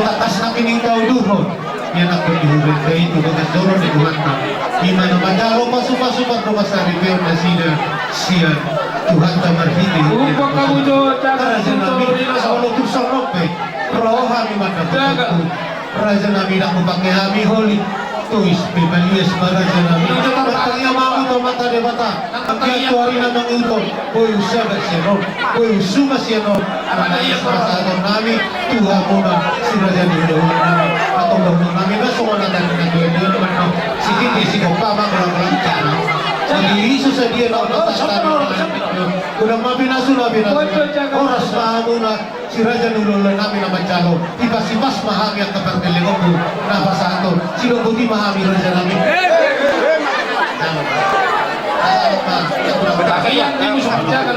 takas na kinikaw duho. Yan ako dihulit kayo ito mga doro ni Tuhan. Ima na madalo pasupasupat rumah sa repair na siya Tuhan ta marhili. Upang kamudo, Raja namin sa walutur sa rope. Roha mi mataputu. Raja namin ako pakihami holi. Tuis pibalias Raja namin. Matangya mga ito mata de mata. Pagkatuari na mga ito. Boy usabat siya no. Boy usuma siya no. Manayas pasado namin. Tuha mo na si Raja namin. Atong lang namin na sumunatan na doon. Doon naman no. Sige si Kopama kurang cara. Jadi Yesus dia nak kurang mabinaso oras maamo na si Raja Nulola namin na madyalo ibas-ibas mahami ang kapardelego ko na pasato sino buti mahami Raja namin kaya hindi mo siya magjagal